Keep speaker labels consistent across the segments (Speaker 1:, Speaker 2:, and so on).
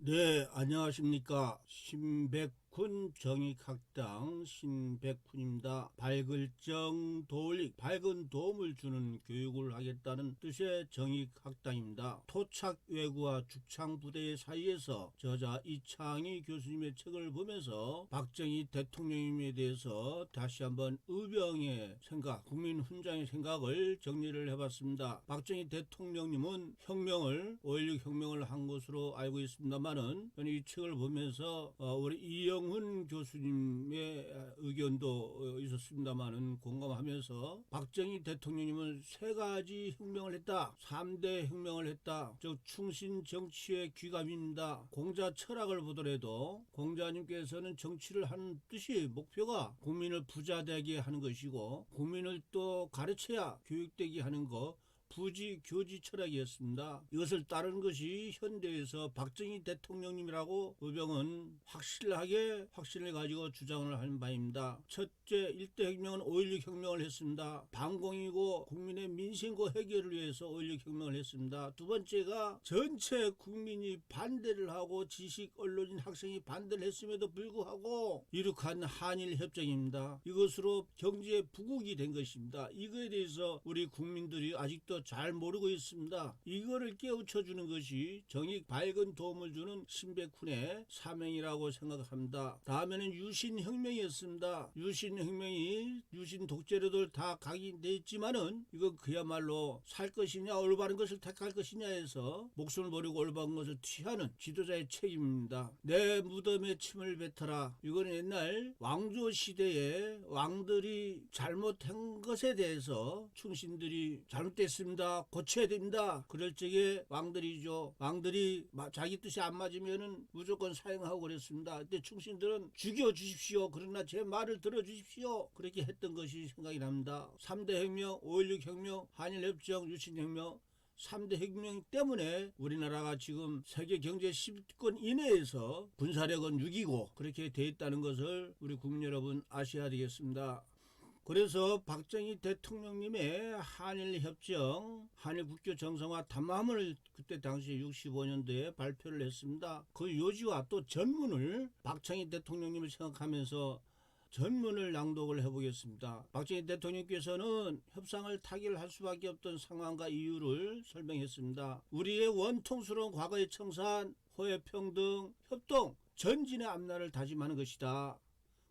Speaker 1: 네, 안녕하십니까. 신백훈 정익학당 신백훈입니다. 밝을정 도울릭, 밝은 도움을 주는 교육을 하겠다는 뜻의 정익학당입니다. 토착외구와 죽창부대 사이에서 저자 이창희 교수님의 책을 보면서 박정희 대통령님에 대해서 다시 한번 의병의 생각, 국민 훈장의 생각을 정리를 해봤습니다. 박정희 대통령님은 혁명을 5.16 혁명을 한 것으로 알고 있습니다만은 저는 이 책을 보면서 우리 이영훈 교수님의 의견도 있었습니다만은 공감하면서 박정희 대통령님은 세 가지 혁명을 했다. 3대 혁명을 했다. 즉 충신 정치의 귀감입니다. 공자 철학을 보더라도 공자님께서는 정치를 하는 뜻이 목표가 국민을 부자되게 하는 것이고 국민을 또 가르쳐야 교육되게 하는 것, 부지 교지 철학이었습니다. 이것을 따르는 것이 현대에서 박정희 대통령님이라고 의병은 확신을 가지고 주장을 하는 바입니다. 첫째, 1대 혁명은 5.16 혁명을 했습니다. 반공이고 국민의 민생고 해결을 위해서 5.16 혁명을 했습니다. 두 번째가 전체 국민이 반대를 하고 지식, 언론인, 학생이 반대를 했음에도 불구하고 이룩한 한일협정입니다. 이것으로 경제 부국이 된 것입니다. 이거에 대해서 우리 국민들이 아직도 잘 모르고 있습니다. 이거를 깨우쳐주는 것이 정익 밝은 도움을 주는 신백훈의 사명이라고 생각합니다. 다음에는 유신혁명이었습니다. 유신혁명이 유신 독재자들 다 각인돼 있지만은 이건 그야말로 살 것이냐 올바른 것을 택할 것이냐 해서 목숨을 버리고 올바른 것을 취하는 지도자의 책임입니다. 내 무덤에 침을 뱉어라. 이거는 옛날 왕조 시대에 왕들이 잘못한 것에 대해서 충신들이 잘못됐습니다, 고쳐야 됩니다, 그럴 적에 왕들이 자기 뜻이 안 맞으면은 무조건 사형하고 그랬습니다. 그때 충신들은 죽여주십시오, 그러나 제 말을 들어주십시오, 그렇게 했던 것이 생각이 납니다. 3대 혁명, 5.16 혁명, 한일협정, 유신혁명, 3대 혁명 때문에 우리나라가 지금 세계 경제 10권 이내에서 군사력은 6이고 그렇게 돼 있다는 것을 우리 국민 여러분 아셔야 되겠습니다. 그래서 박정희 대통령님의 한일협정, 한일국교 정상화 담화문을 그때 당시 65년도에 발표를 했습니다. 그 요지와 또 전문을 박정희 대통령님을 생각하면서 전문을 낭독을 해보겠습니다. 박정희 대통령께서는 협상을 타결할 수밖에 없던 상황과 이유를 설명했습니다. 우리의 원통스러운 과거의 청산, 호혜평등, 협동, 전진의 앞날을 다짐하는 것이다.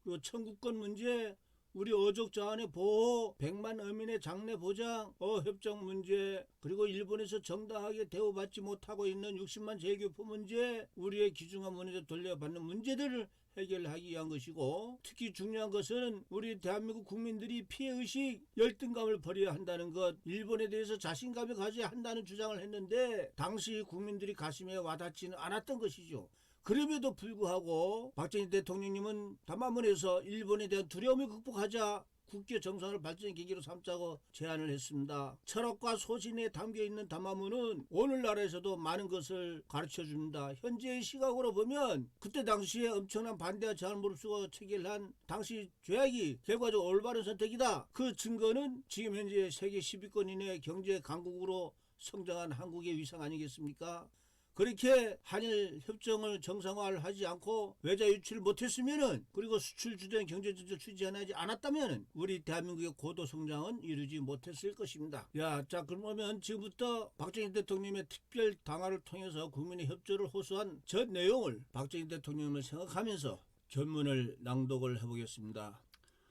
Speaker 1: 그리고 청구권 문제, 우리 어족 자원의 보호, 100만 어민의 장래 보장, 협정 문제, 그리고 일본에서 정당하게 대우받지 못하고 있는 60만 재교포 문제, 우리의 귀중한 문화재 돌려받는 문제들을 해결하기 위한 것이고, 특히 중요한 것은 우리 대한민국 국민들이 피해의식, 열등감을 버려야 한다는 것, 일본에 대해서 자신감을 가져야 한다는 주장을 했는데 당시 국민들이 가슴에 와닿지는 않았던 것이죠. 그럼에도 불구하고 박정희 대통령님은 담화문에서 일본에 대한 두려움을 극복하자 국교 정상을 발전의 계기로 삼자고 제안을 했습니다. 철학과 소신에 담겨있는 담화문은 오늘날에서도 많은 것을 가르쳐줍니다. 현재의 시각으로 보면 그때 당시에 엄청난 반대와 저항을 무릅쓰고 체결한 당시 조약이 결과적으로 올바른 선택이다. 그 증거는 지금 현재 세계 10위권 이내 경제 강국으로 성장한 한국의 위상 아니겠습니까? 그렇게 한일 협정을 정상화를 하지 않고 외자 유치를 못했으면은, 그리고 수출 주된 경제 정책 추진하지 않았다면은 우리 대한민국의 고도 성장은 이루지 못했을 것입니다. 자, 그러면 지금부터 박정희 대통령의 특별 당화를 통해서 국민의 협조를 호소한 전 내용을 박정희 대통령을 생각하면서 전문을 낭독을 해보겠습니다.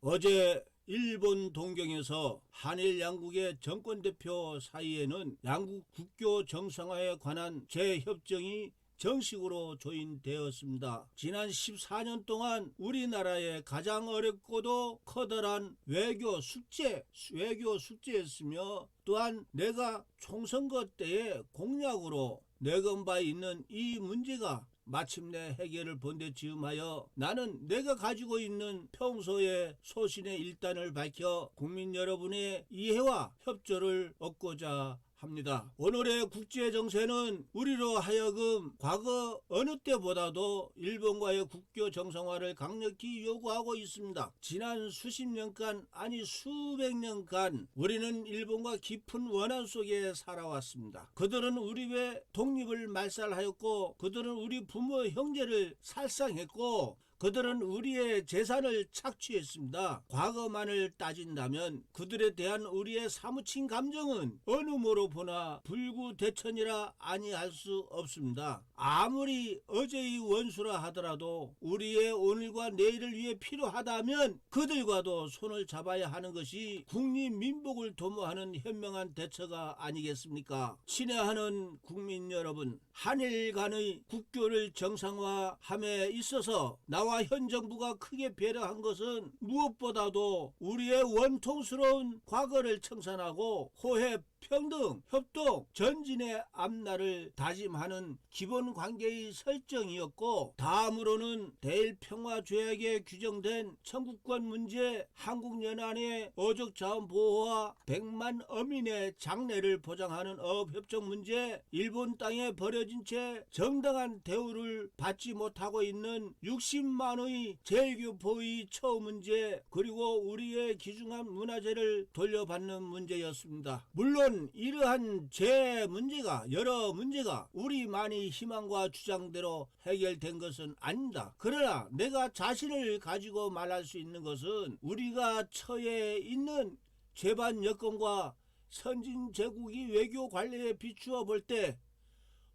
Speaker 1: 어제 일본 동경에서 한일 양국의 정권대표 사이에는 양국 국교 정상화에 관한 재협정이 정식으로 조인되었습니다. 지난 14년 동안 우리나라의 가장 어렵고도 커다란 외교 숙제였으며, 또한 내가 총선거 때의 공약으로 내건 바 있는 이 문제가 마침내 해결을 본데지음하여 나는 내가 가지고 있는 평소의 소신의 일단을 밝혀 국민 여러분의 이해와 협조를 얻고자 합니다. 오늘의 국제 정세는 우리로 하여금 과거 어느 때보다도 일본과의 국교 정상화를 강력히 요구하고 있습니다. 지난 수십 년간, 아니 수백 년간 우리는 일본과 깊은 원한 속에 살아왔습니다. 그들은 우리의 독립을 말살하였고, 그들은 우리 부모 형제를 살상했고, 그들은 우리의 재산을 착취했습니다. 과거만을 따진다면 그들에 대한 우리의 사무친 감정은 어느 모로 보나 불구대천이라 아니할 수 없습니다. 아무리 어제의 원수라 하더라도 우리의 오늘과 내일을 위해 필요하다면 그들과도 손을 잡아야 하는 것이 국립민복을 도모하는 현명한 대처가 아니겠습니까? 친애하는 국민 여러분, 한일 간의 국교를 정상화함에 있어서 나와 현 정부가 크게 배려한 것은 무엇보다도 우리의 원통스러운 과거를 청산하고 호혜, 평등, 협동, 전진의 앞날을 다짐하는 기본 관계의 설정이었고, 다음으로는 대일평화조약에 규정된 청구권 문제, 한국연안의 어족자원 보호와 100만 어민의 장래를 보장하는 어업협정 문제, 일본 땅에 버려진 채 정당한 대우를 받지 못하고 있는 60만의 재외교포의 처우 문제, 그리고 우리의 귀중한 문화재를 돌려받는 문제였습니다. 물론 이러한 문제가, 여러 문제가 우리만의 희망과 주장대로 해결된 것은 아닙니다. 그러나 내가 자신을 가지고 말할 수 있는 것은 우리가 처해 있는 재반 여건과 선진 제국이 외교 관리에 비추어 볼 때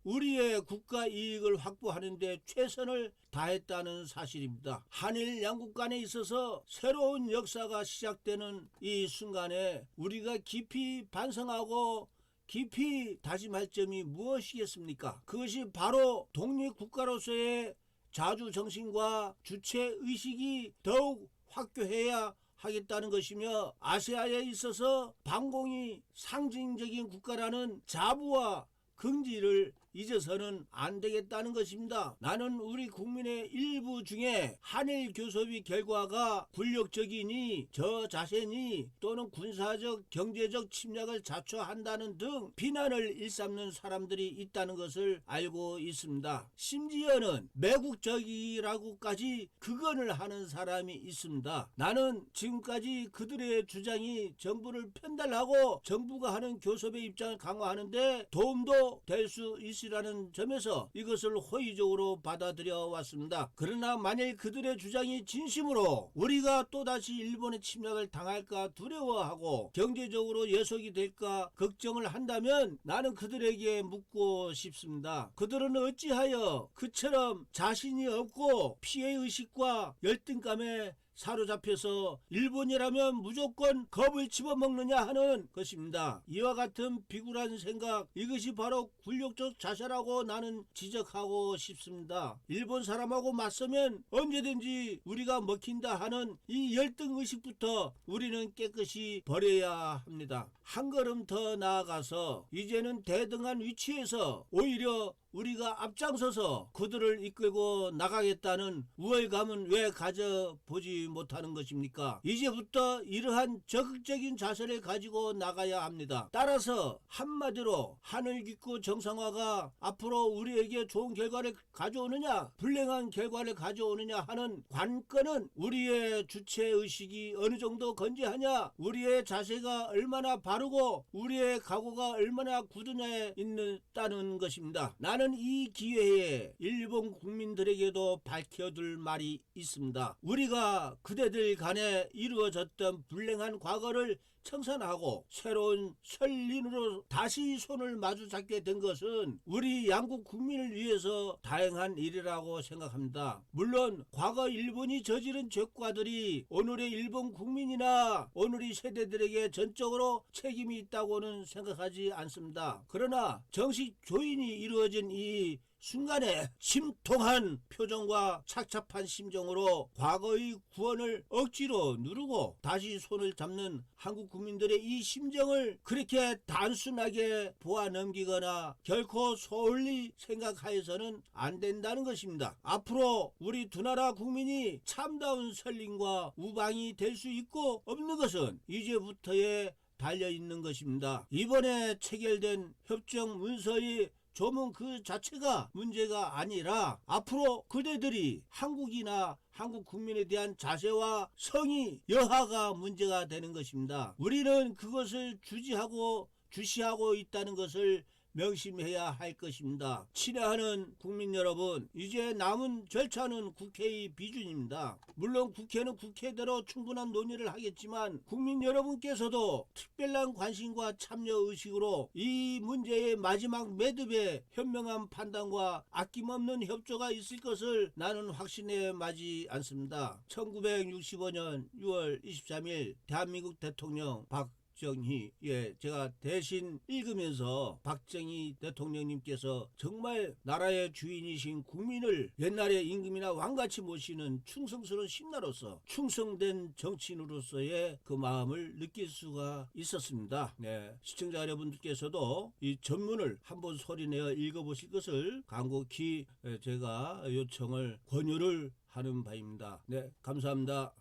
Speaker 1: 우리의 국가 이익을 확보하는 데 최선을 다했다는 사실입니다. 한일 양국 간에 있어서 새로운 역사가 시작되는 이 순간에 우리가 깊이 반성하고 깊이 다짐할 점이 무엇이겠습니까? 그것이 바로 독립국가로서의 자주정신과 주체의식이 더욱 확고해야 하겠다는 것이며, 아시아에 있어서 반공이 상징적인 국가라는 자부와 긍지를 잊어서는 안 되겠다는 것입니다. 나는 우리 국민의 일부 중에 한일 교섭의 결과가 굴욕적이니 저자세니 또는 군사적 경제적 침략을 자초한다는 등 비난을 일삼는 사람들이 있다는 것을 알고 있습니다. 심지어는 매국적이라고까지 극언을 하는 사람이 있습니다. 나는 지금까지 그들의 주장이 정부를 편달하고 정부가 하는 교섭의 입장을 강화하는 데 도움도 될 수 있으라는 점에서 이것을 호의적으로 받아들여 왔습니다. 그러나 만일 그들의 주장이 진심으로 우리가 또다시 일본의 침략을 당할까 두려워하고 경제적으로 예속이 될까 걱정을 한다면 나는 그들에게 묻고 싶습니다. 그들은 어찌하여 그처럼 자신이 없고 피해의식과 열등감에 사로잡혀서 일본이라면 무조건 겁을 집어먹느냐 하는 것입니다. 이와 같은 비굴한 생각, 이것이 바로 굴욕적 자세라고 나는 지적하고 싶습니다. 일본 사람하고 맞서면 언제든지 우리가 먹힌다 하는 이 열등의식부터 우리는 깨끗이 버려야 합니다. 한 걸음 더 나아가서 이제는 대등한 위치에서 오히려 우리가 앞장서서 그들을 이끌고 나가겠다는 우월감은 왜 가져보지 못하는 것입니까? 이제부터 이러한 적극적인 자세를 가지고 나가야 합니다. 따라서 한마디로 하늘 깊고 정상화가 앞으로 우리에게 좋은 결과를 가져오느냐 불행한 결과를 가져오느냐 하는 관건은 우리의 주체의식이 어느 정도 건재하냐, 우리의 자세가 얼마나 바르고 우리의 각오가 얼마나 굳으냐에 있다는 것입니다. 나는 이 기회에 일본 국민들에게도 밝혀둘 말이 있습니다. 우리가 그대들 간에 이루어졌던 불행한 과거를 청산하고 새로운 설린으로 다시 손을 마주잡게 된 것은 우리 양국 국민을 위해서 다행한 일이라고 생각합니다. 물론 과거 일본이 저지른 죄과들이 오늘의 일본 국민이나 오늘의 세대들에게 전적으로 책임이 있다고는 생각하지 않습니다. 그러나 정식 조인이 이루어진 이 순간에 심통한 표정과 착잡한 심정으로 과거의 구원을 억지로 누르고 다시 손을 잡는 한국 국민들의 이 심정을 그렇게 단순하게 보아 넘기거나 결코 소홀히 생각하여서는 안 된다는 것입니다. 앞으로 우리 두 나라 국민이 참다운 설림과 우방이 될 수 있고 없는 것은 이제부터의 달려 있는 것입니다. 이번에 체결된 협정 문서의 조문 그 자체가 문제가 아니라 앞으로 그대들이 한국이나 한국 국민에 대한 자세와 성의, 여하가 문제가 되는 것입니다. 우리는 그것을 주시하고 있다는 것을 명심해야 할 것입니다. 친애하는 국민 여러분, 이제 남은 절차는 국회의 비준입니다. 물론 국회는 국회대로 충분한 논의를 하겠지만 국민 여러분께서도 특별한 관심과 참여의식으로 이 문제의 마지막 매듭에 현명한 판단과 아낌없는 협조가 있을 것을 나는 확신해 마지 않습니다. 1965년 6월 23일 대한민국 대통령 박정희, 제가 대신 읽으면서 박정희 대통령님께서 정말 나라의 주인이신 국민을 옛날에 임금이나 왕같이 모시는 충성스러운 신하로서 충성된 정치인으로서의 그 마음을 느낄 수가 있었습니다. 시청자 여러분들께서도 이 전문을 한번 소리내어 읽어보실 것을 간곡히 제가 요청을 권유를 하는 바입니다. 감사합니다.